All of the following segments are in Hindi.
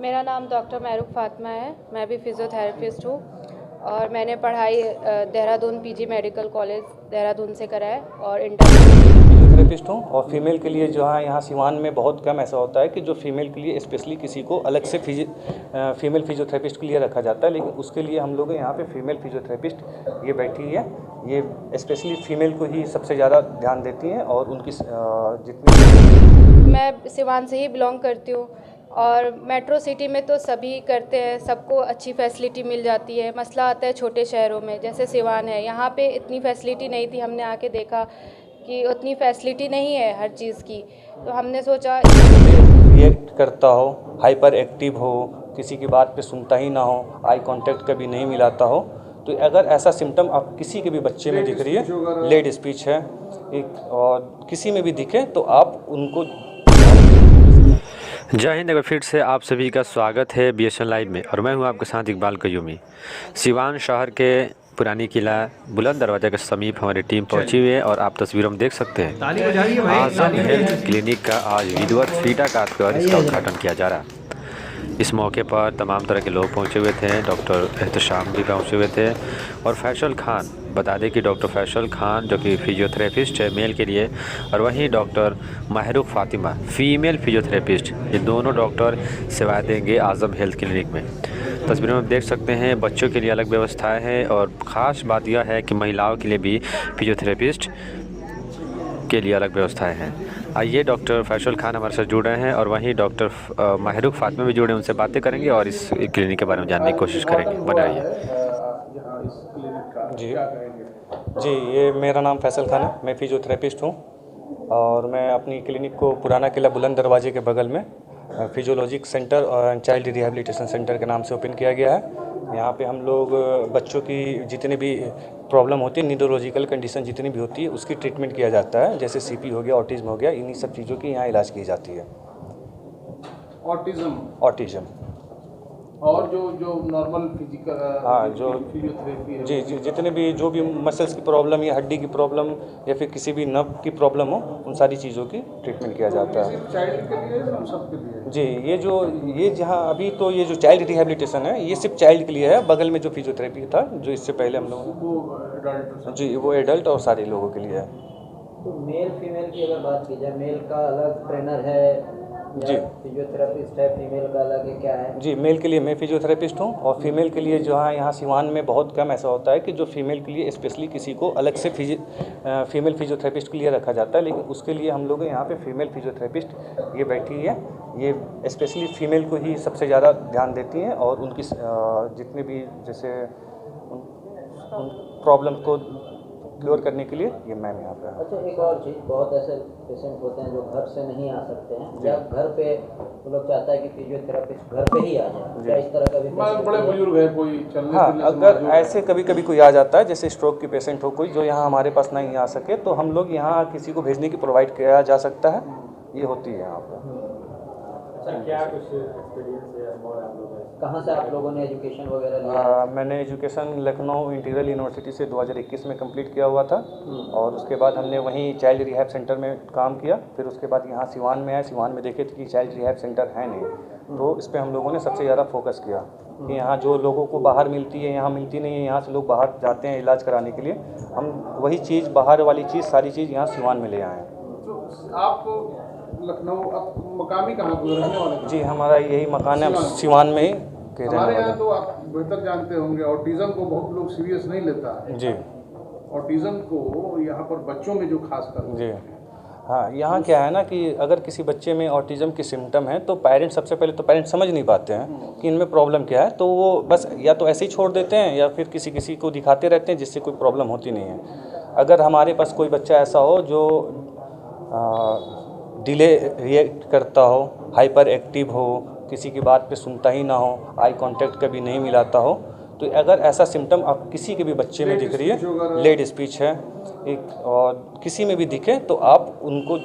मेरा नाम डॉक्टर महरूख फातिमा है। मैं भी फिज़ियोथेरेपिस्ट हूँ और मैंने पढ़ाई Dehradun PG medical college Dehradun से करा है और फिजियोथेरेपिस्ट हूँ और फीमेल के लिए जो है यहाँ सिवान में बहुत कम ऐसा होता है कि जो फीमेल के लिए स्पेशली किसी को अलग से फीमेल फिजियोथेरेपिस्ट के लिए रखा जाता है, लेकिन उसके लिए हम लोग यहाँ पे फीमेल फिजियोथेरेपिस्ट ये बैठी है, ये स्पेशली फीमेल को ही सबसे ज़्यादा ध्यान देती हैं और उनकी जितनी मैं सिवान से ही बिलोंग करती हूँ और मेट्रो सिटी में तो सभी करते हैं, सबको अच्छी फैसिलिटी मिल जाती है। मसला आता है छोटे शहरों में, जैसे सिवान है, यहाँ पे इतनी फैसिलिटी नहीं थी। हमने आके देखा कि उतनी फैसिलिटी नहीं है हर चीज़ की, तो हमने सोचा रिएक्ट करता हो, हाइपर एक्टिव हो, किसी की बात पे सुनता ही ना हो, आई कांटेक्ट कभी नहीं मिलाता हो, तो अगर ऐसा सिम्टम आप किसी के भी बच्चे में दिख रही है, लेट स्पीच है एक और किसी में भी दिखे तो आप उनको। जय हिंद। अगर फिर से आप सभी का स्वागत है BSN लाइव में और मैं हूं आपके साथ इकबाल कयूमी। सिवान शहर के पुरानी किला बुलंद दरवाजा के समीप हमारी टीम पहुंची हुई है और आप तस्वीरों में देख सकते हैं आजम हेल्थ क्लिनिक का आज विधिवत फीता काटकर इसका उद्घाटन किया जा रहा है। इस मौके पर तमाम तरह के लोग पहुंचे हुए थे। डॉक्टर एहतशाम भी पहुंचे हुए थे और फैसल खान, बता दें कि डॉक्टर फैसल खान जो कि फिजियोथेरेपिस्ट है मेल के लिए, और वहीं डॉक्टर महरूख फातिमा फीमेल फिजियोथेरेपिस्ट, ये दोनों डॉक्टर सेवाएं देंगे आजम हेल्थ क्लिनिक में। तस्वीरों में देख सकते हैं बच्चों के लिए अलग व्यवस्थाएं हैं और ख़ास बात यह है कि महिलाओं के लिए भी फिजियोथेरेपिस्ट के लिए अलग व्यवस्थाएं हैं। आइए डॉक्टर फैसल खान हमारे साथ जुड़ रहे हैं और वहीं डॉक्टर महरूख फातिमा भी जुड़े, उनसे बातें करेंगे और इस क्लिनिक के बारे में जानने की कोशिश करेंगे। बने रहिए। जी, ये मेरा नाम फैसल खान है, मैं फिजियोथेरेपिस्ट हूँ और मैं अपनी क्लिनिक को पुराना किला बुलंद दरवाजे के बगल में फिजियोलॉजिक सेंटर और चाइल्ड रिहैबिलिटेशन सेंटर के नाम से ओपन किया गया है। यहाँ पे हम लोग बच्चों की जितनी भी प्रॉब्लम होती है, न्यूरोलॉजिकल कंडीशन जितनी भी होती है, उसकी ट्रीटमेंट किया जाता है। जैसे CP हो गया, ऑटिज्म हो गया, इन्हीं सब चीज़ों की यहाँ इलाज की जाती है। ऑटिज्म और जो नॉर्मल फिजिकल, हाँ, जो फिजियोथेरेपी है, जी, जितने भी जो भी मसल्स की प्रॉब्लम या हड्डी की प्रॉब्लम या फिर किसी भी नर्व की प्रॉब्लम हो, उन सारी चीज़ों की ट्रीटमेंट किया जाता है। चाइल्ड के लिए हम सबके लिए। जी, ये जहाँ अभी तो ये जो चाइल्ड रिहैबिलिटेशन है, ये सिर्फ चाइल्ड के लिए है। बगल में जो फिजियोथेरेपी था, जो इससे पहले हम लोगों वो वो एडल्ट और सारे लोगों के लिए है। तो मेल फीमेल की अगर बात की जाए, मेल का अलग ट्रेनर है जी, फिजियोथेरेपिस्ट है, फीमेल का अलग है, क्या है? जी, मेल के लिए मैं फिजियोथेरेपिस्ट हूँ और फीमेल के लिए जो है यहाँ सिवान में बहुत कम ऐसा होता है कि जो फीमेल के लिए स्पेशली किसी को अलग से फीमेल फिजियोथेरेपिस्ट के लिए रखा जाता है, लेकिन उसके लिए हम लोग यहाँ पे फीमेल फिजियोथेरेपिस्ट ये बैठी है, ये स्पेशली फीमेल को ही सबसे ज़्यादा ध्यान देती हैं और उनकी जितने भी जैसे उन प्रॉब्लम को क्योर करने के लिए ये मैम यहाँ पे है। अच्छा, एक और चीज़, बहुत ऐसे पेशेंट होते हैं जो घर से नहीं आ सकते हैं या घर पे वो लोग चाहता है कि फिजियोथेरेपिस्ट घर पे ही आ जाए, क्या इस तरह का भी? बड़े बुजुर्ग है, कोई चलने हाँ, फिरने से अगर माजूर ऐसे कभी कभी कोई आ जाता है, जैसे स्ट्रोक की पेशेंट हो कोई, जो यहाँ हमारे पास नहीं आ सके, तो हम लोग यहाँ किसी को भेजने की प्रोवाइड किया जा सकता है, ये होती है यहाँ पर। क्या कुछ एक्सपीरियंस है कहाँ से आप लोगों ने एजुकेशन वगैरह लिया? मैंने एजुकेशन लखनऊ इंटीरियल यूनिवर्सिटी से 2021 में कंप्लीट किया हुआ था और उसके बाद हमने वहीं चाइल्ड रिहैब सेंटर में काम किया। फिर उसके बाद यहाँ सिवान में आए, सिवान में देखे थे कि चाइल्ड रिहैब सेंटर है नहीं, तो इस पर हम लोगों ने सबसे ज़्यादा फोकस किया कि यहाँ जो लोगों को बाहर मिलती है यहाँ मिलती नहीं है। यहाँ से लोग बाहर जाते हैं इलाज कराने के लिए, हम वही चीज़, बाहर वाली चीज़, सारी चीज़ यहाँ सिवान में ले आए हैं। तो आप लखनऊ, आप मकामी कहाँ को रहने वाले? जी, हमारा यही मकान है सिवान में ही। हमारे यहाँ तो आप बेहतर जानते होंगे, ऑटिज्म को बहुत लोग सीरियस नहीं लेता है। जी, ऑटिज्म को यहाँ पर बच्चों में जो खास कर जी, हाँ, यहाँ क्या है ना कि अगर किसी बच्चे में ऑटिज्म की सिम्टम है तो पेरेंट्स, सबसे पहले तो पेरेंट्स समझ नहीं पाते हैं कि इनमें प्रॉब्लम क्या है, तो वो बस या तो ऐसे ही छोड़ देते हैं या फिर किसी को दिखाते रहते हैं जिससे कोई प्रॉब्लम होती नहीं है। अगर हमारे पास कोई बच्चा ऐसा हो जो डिले रिएक्ट करता हो, हाइपर एक्टिव हो, किसी की बात पे सुनता ही ना हो, आई कांटेक्ट कभी नहीं मिलाता हो, तो अगर ऐसा सिम्टम आप किसी के भी बच्चे में दिख रही है, लेट स्पीच है एक और किसी में भी दिखे, तो आप उनको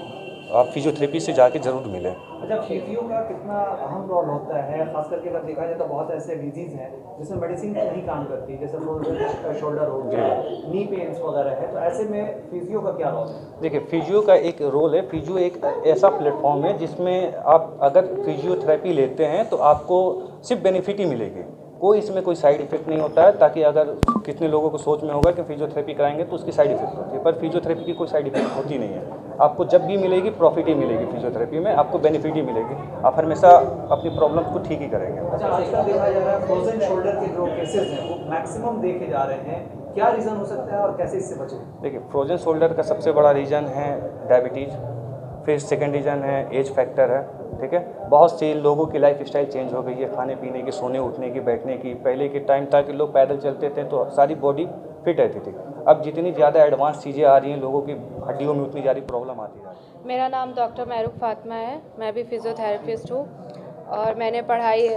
फिजियोथेरेपी से जाके ज़रूर मिलें। अच्छा, फिजियो का कितना अहम रोल होता है, खास करके अगर देखा जाए तो बहुत ऐसे डिजीज़ हैं जिसमें मेडिसिन नहीं काम करती, जैसे फ्रोजन शोल्डर हो गया, नी पेन्स वगैरह है, तो ऐसे में फिजियो का क्या रोल है? देखिए, फिजियो का एक रोल है। फिजियो एक ऐसा प्लेटफॉर्म है जिसमें आप अगर फिजियोथेरेपी लेते हैं तो आपको सिर्फ बेनिफिट ही मिलेगी, कोई इसमें कोई साइड इफ़ेक्ट नहीं होता है। ताकि अगर कितने लोगों को सोच में होगा कि फिजियोथेरेपी कराएंगे तो उसकी साइड इफ़ेक्ट होती है, पर फिजियोथेरेपी की कोई साइड इफ़ेक्ट होती नहीं है। आपको जब भी मिलेगी प्रॉफिट ही मिलेगी, फिजियोथेरेपी में आपको बेनिफिट ही मिलेगी। आप हमेशा अपनी प्रॉब्लम को ठीक ही करेंगे। अच्छा, आजकल देखा जा रहा है फ्रोजन शोल्डर के जो केसेस हैं वो मैक्सिमम देखे जा रहे हैं, क्या रीज़न हो सकता है और कैसे इससे बचें? देखिए, फ्रोजन शोल्डर का सबसे बड़ा रीज़न है डायबिटीज़, फिर सेकेंड रीज़न है एज फैक्टर है, ठीक है। बहुत से लोगों की लाइफ स्टाइल चेंज हो गई है, खाने पीने की, सोने उठने की, बैठने की। पहले के टाइम था कि लोग पैदल चलते थे तो सारी बॉडी फिट रहती थी। अब जितनी ज़्यादा एडवांस चीज़ें आ रही हैं, लोगों की हड्डियों में उतनी ज़्यादा प्रॉब्लम आती जा रही है। मेरा नाम डॉक्टर महरूख फातिमा है, मैं भी फिज़ियोथेरेपिस्ट हूँ और मैंने पढ़ाई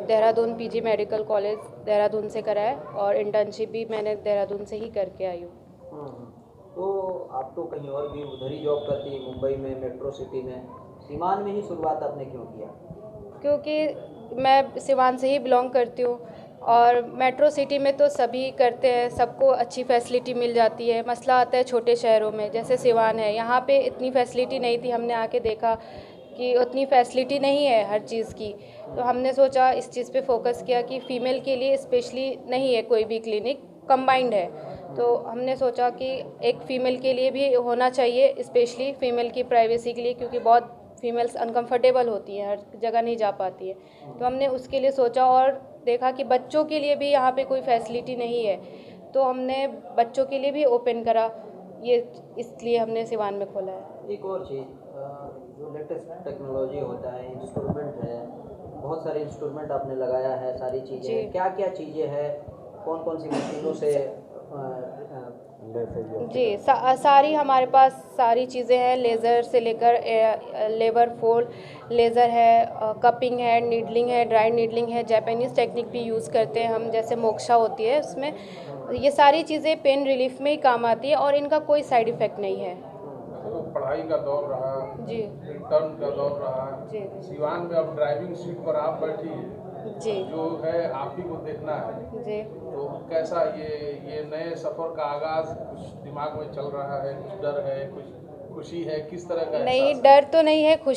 Dehradun PG medical college Dehradun से करा है और इंटर्नशिप भी मैंने देहरादून से ही करके आई हूँ। तो आप तो कहीं और भी उधर ही जॉब करती, मुंबई में, मेट्रो सिटी में, सीवान में ही शुरुआत आपने क्यों किया? क्योंकि मैं सिवान से ही बिलोंग करती हूँ और मेट्रो सिटी में तो सभी करते हैं, सबको अच्छी फैसिलिटी मिल जाती है। मसला आता है छोटे शहरों में, जैसे सिवान है, यहाँ पे इतनी फैसिलिटी नहीं थी। हमने आके देखा कि उतनी फैसिलिटी नहीं है हर चीज़ की, तो हमने सोचा इस चीज़ पे फोकस किया कि फ़ीमेल के लिए स्पेशली नहीं है कोई भी क्लिनिक, कंबाइंड है। तो हमने सोचा कि एक फ़ीमेल के लिए भी होना चाहिए, स्पेशली फ़ीमेल की प्राइवेसी के लिए, क्योंकि बहुत फीमेल्स अनकंफर्टेबल होती हैं, हर जगह नहीं जा पाती है। तो हमने उसके लिए सोचा और देखा कि बच्चों के लिए भी यहाँ पे कोई फैसिलिटी नहीं है, तो हमने बच्चों के लिए भी ओपन करा, ये इसलिए हमने सिवान में खोला है। एक और चीज़, जो लेटेस्ट टेक्नोलॉजी होता है, इंस्ट्रूमेंट है, बहुत सारे इंस्ट्रूमेंट आपने लगाया है, सारी चीज़ें हैं, क्या क्या चीज़ें हैं, कौन कौन सी मशीनों से जी, सारी हमारे पास सारी चीज़ें हैं, लेज़र से लेकर लेबर फोल्ड लेज़र है, कपिंग है, नीडलिंग है, ड्राई नीडलिंग है, जापानीज़ टेक्निक भी यूज़ करते हैं हम, जैसे मोक्शा होती है उसमें। ये सारी चीज़ें पेन रिलीफ में ही काम आती है और इनका कोई साइड इफ़ेक्ट नहीं है। तो पढ़ाई का दौर रहा, जी इंटर्न का दौर रहा, जी सिवान में अब ड्राइविंग सीट पर आप बैठी हैं, जी जो है आप ही को देखना है। जी। तो कैसा ये नए सफ़र का आगाज़ कुछ दिमाग में चल रहा है, कुछ डर है, कुछ खुशी है, किस तरह का नहीं, एहसास है? डर तो नहीं है, खुशी